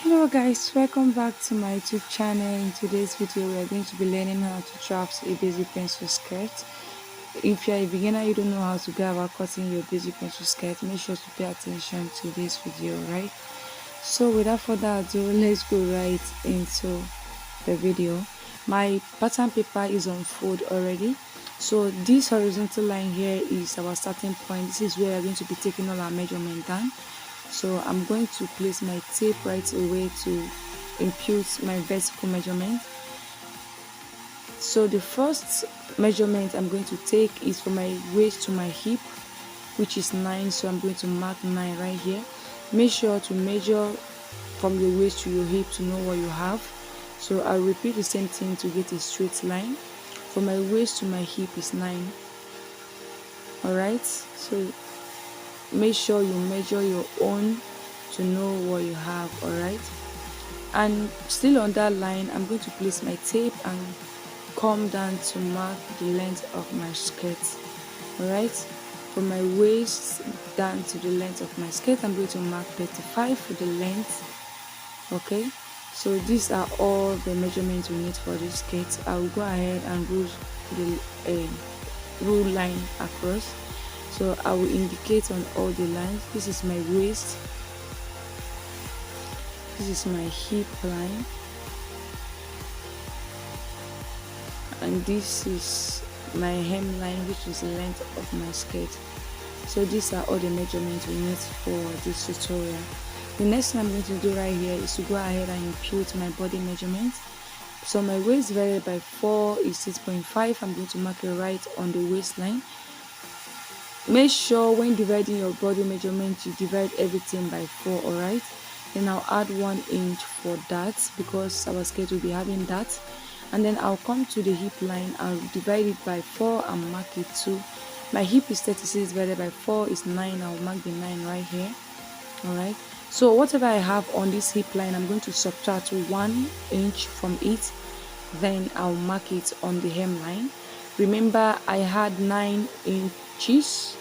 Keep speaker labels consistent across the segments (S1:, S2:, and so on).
S1: Hello guys, welcome back to my YouTube channel. In today's video, we are going to be learning how to draft a basic pencil skirt. If you are a beginner, you don't know how to go about cutting your basic pencil skirt, make sure to pay attention to this video, right? So without further ado, let's go right into the video. My pattern paper is on fold already. So this horizontal line here is our starting point. This is where we are going to be taking all our measurement down. So I'm going to place my tape right away to impute my vertical measurement. So the first measurement I'm going to take is from my waist to my hip, which is 9. So I'm going to mark 9 right here. Make sure to measure from your waist to your hip to know what you have. So I'll repeat the same thing to get a straight line. From my waist to my hip is 9. Alright, so make sure you measure your own to know what you have. Alright, and still on that line, I'm going to place my tape and come down to mark the length of my skirt. Alright, from my waist down to the length of my skirt, I'm going to mark 35 for the length. Okay, so these are all the measurements we need for this skirt. I will go ahead and rule the rule line across. So I will indicate on all the lines. This is my waist, this is my hip line, and this is my hemline, which is the length of my skirt. So these are all the measurements we need for this tutorial. The next thing I'm going to do right here is to go ahead and impute my body measurement. So my waist divided by 4 is 6.5. I'm going to mark it right on the waistline. Make sure when dividing your body measurement, you divide everything by 4, alright? Then I'll add 1 inch for that because our skirt will be having that. And then I'll come to the hip line, I'll divide it by 4 and mark it 2. My hip is 36 divided by 4 is 9. I'll mark the 9 right here. Alright, so whatever I have on this hip line, I'm going to subtract 1 inch from it. Then I'll mark it on the hemline. Remember, I had 9 inches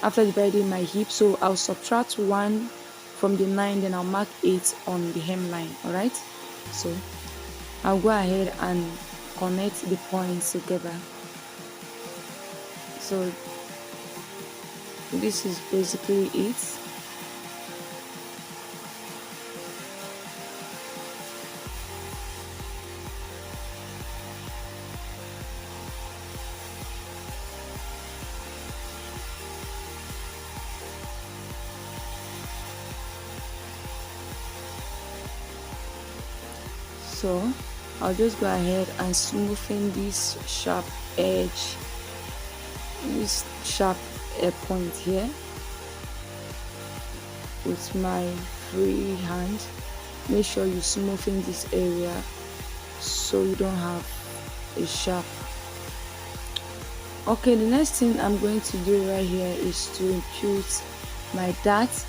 S1: after dividing my hip, so I'll subtract 1 from the 9, then I'll mark 8 on the hemline. Alright, so I'll go ahead and connect the points together. So this is basically it. So I'll just go ahead and smoothen this sharp edge, this sharp point here with my free hand. Make sure you smoothen this area so you don't have a sharp. Okay, the next thing I'm going to do right here is to impute my dart.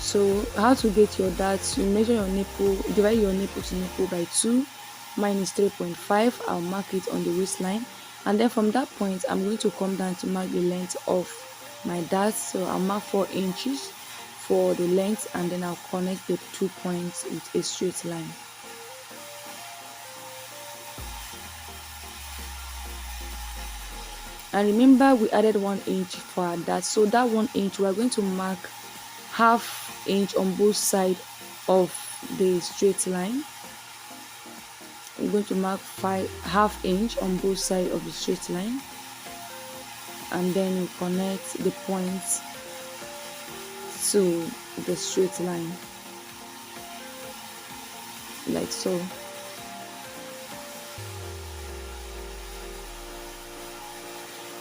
S1: So how to get your darts? You measure your nipple, divide your nipple to nipple by 2. Mine is 3.5. I'll mark it on the waistline, and then from that point I'm going to come down to mark the length of my darts. So I'll mark 4 inches for the length, and then I'll connect the 2 points with a straight line. And remember, we added 1 inch for our dart, so that 1 inch we are going to mark half inch on both sides of the straight line. I'm going to mark half inch on both sides of the straight line, and then we connect the points to the straight line like so.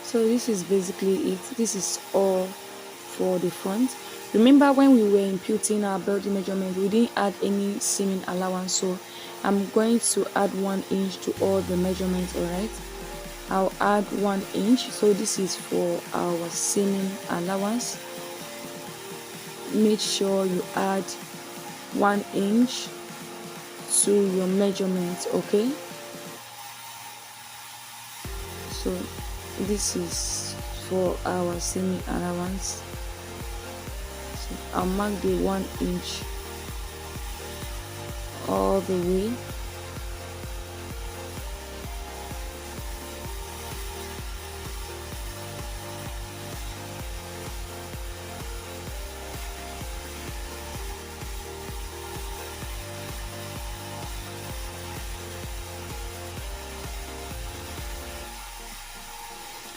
S1: So this is basically it. This is all for the front. Remember, when we were imputing our body measurement, we didn't add any seaming allowance, so I'm going to add 1 inch to all the measurements. Alright, I'll add 1 inch. So this is for our seaming allowance. Make sure you add 1 inch to your measurement. Okay, so this is for our seaming allowance. So I'll mark the 1 inch all the way.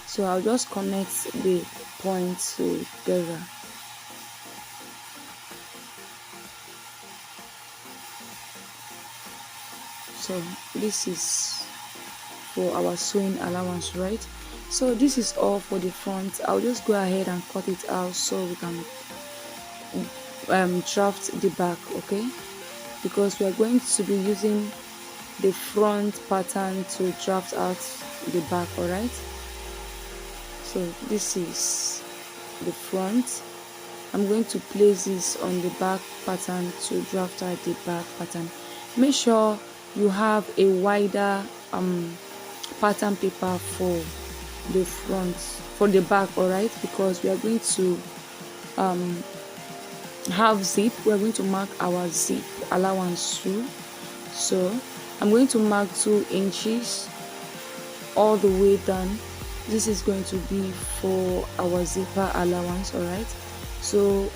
S1: So I'll just connect the points together. So this is for our sewing allowance, right? So this is all for the front. I'll just go ahead and cut it out so we can draft the back, okay? Because we are going to be using the front pattern to draft out the back, all right? So this is the front. I'm going to place this on the back pattern to draft out the back pattern. Make sure you have a wider pattern paper for the front, for the back, all right? Because we are going to have zip. We are going to mark our zip allowance too. So I'm going to mark 2 inches all the way down. This is going to be for our zipper allowance, all right? So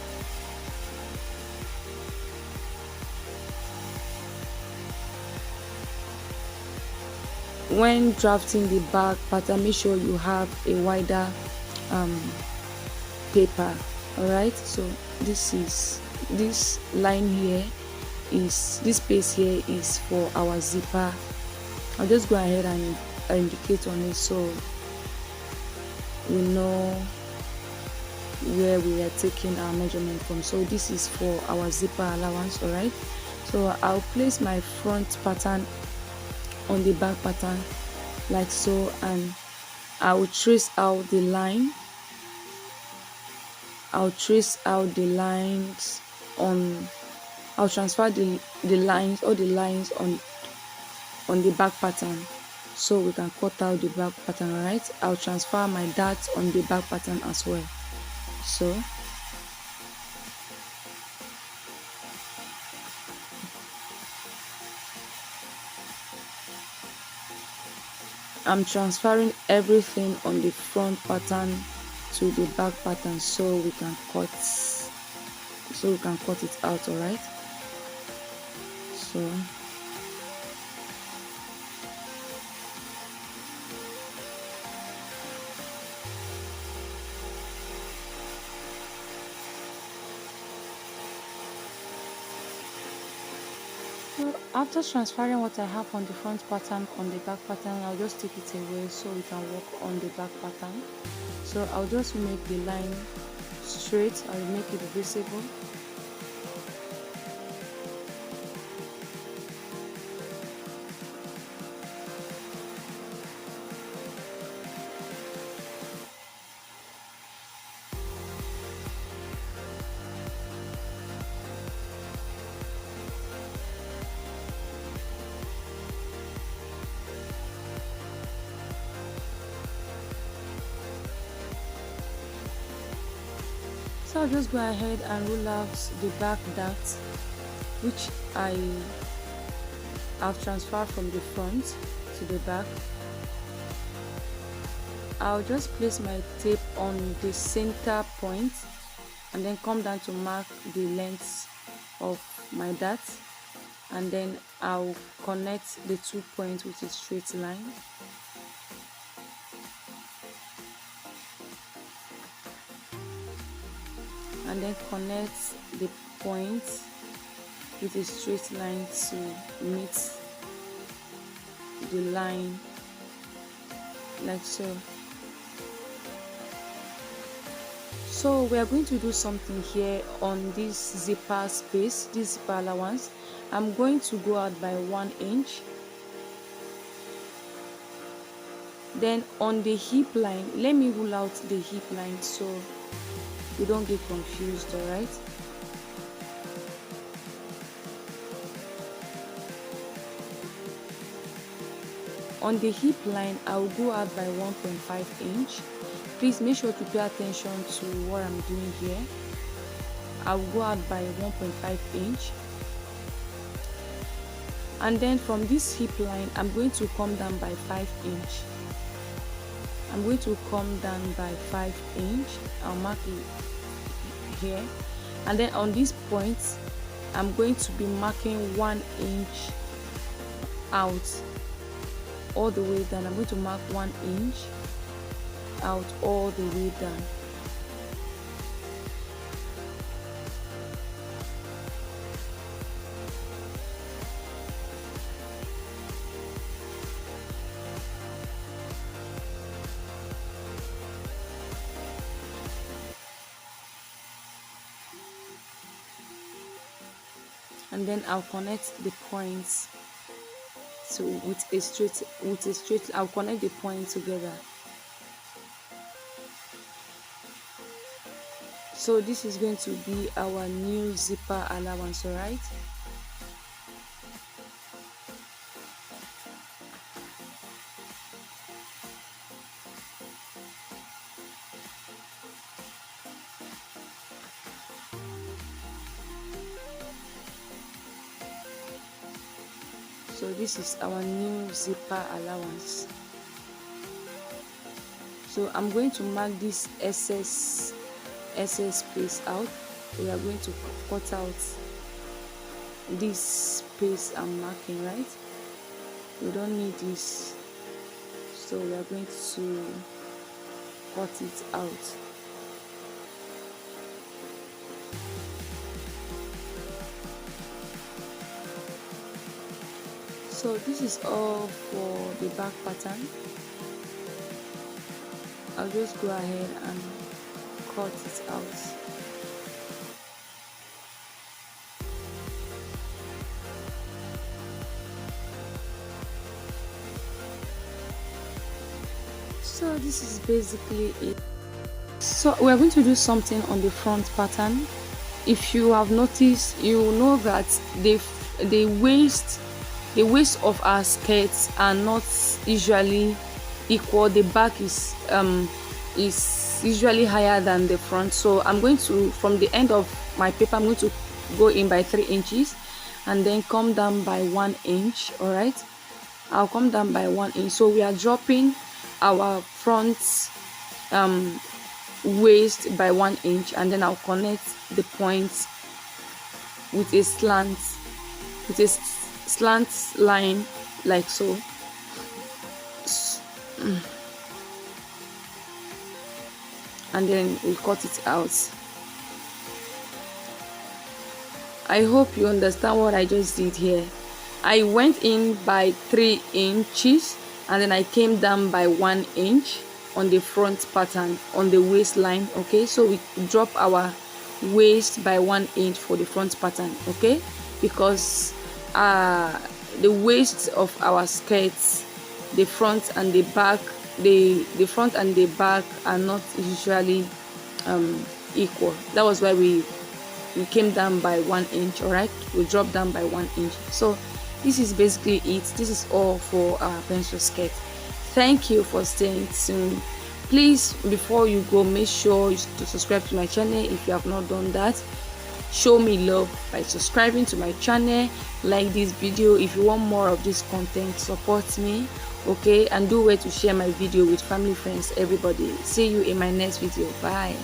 S1: when drafting the back pattern, make sure you have a wider paper, all right? So this line here is, this space here is for our zipper. I'll just go ahead and indicate on it so we know where we are taking our measurement from. So this is for our zipper allowance, all right? So I'll place my front pattern on the back pattern like so, and I will trace out the line. I'll trace out the lines on, I'll transfer the lines, all the lines on the back pattern so we can cut out the back pattern, all right? I'll transfer my darts on the back pattern as well. So I'm transferring everything on the front pattern to the back pattern so we can cut it out, all right? So after transferring what I have on the front pattern on the back pattern, I'll just take it away so we can work on the back pattern. So I'll just make the line straight, I'll make it visible. So I'll just go ahead and rule out the back dart, which I have transferred from the front to the back. I'll just place my tape on the center point and then come down to mark the length of my dart, and then I'll connect the 2 points with a straight line. And then connect the points with a straight line to meet the line like so. So we are going to do something here on this zipper space, this zipper allowance. I'm going to go out by 1 inch. Then on the hip line, let me rule out the hip line so you don't get confused, all right? On the hip line, I'll go out by 1.5 inch. Please make sure to pay attention to what I'm doing here. I'll go out by 1.5 inch. And then from this hip line, I'm going to come down by 5 inch. I'm going to come down by 5 inch. I'll mark it here, and then on this point I'm going to be marking 1 inch out all the way down. I'm going to mark 1 inch out all the way down. And then I'll connect the points with a straight. I'll connect the points together. So this is going to be our new zipper allowance, alright? So this is our new zipper allowance. So I'm going to mark this SS space out. We are going to cut out this space I'm marking, right? We don't need this, so we are going to cut it out. So this is all for the back pattern. I'll just go ahead and cut it out. So this is basically it. So we're going to do something on the front pattern. If you have noticed, you will know that the waist of our skirts are not usually equal. The back is usually higher than the front. So I'm going to, from the end of my paper, I'm going to go in by 3 inches and then come down by 1 inch. All right, I'll come down by 1 inch. So we are dropping our front waist by 1 inch, and then I'll connect the points with a slant line like so. And then we cut it out. I hope you understand what I just did here. I went in by 3 inches and then I came down by 1 inch on the front pattern on the waistline. Okay, so we drop our waist by 1 inch for the front pattern. Okay, because the waist of our skirts, the front and the back, the front and the back are not usually equal. That was why we came down by 1 inch. All right, we dropped down by 1 inch. So this is basically it. This is all for our pencil skirt. Thank you for staying tuned. Please, before you go, make sure to subscribe to my channel if you have not done that. Show me love by subscribing to my channel. Like this video if you want more of this content. Support me, okay? And do well to share my video with family, friends, everybody. See you in my next video. Bye.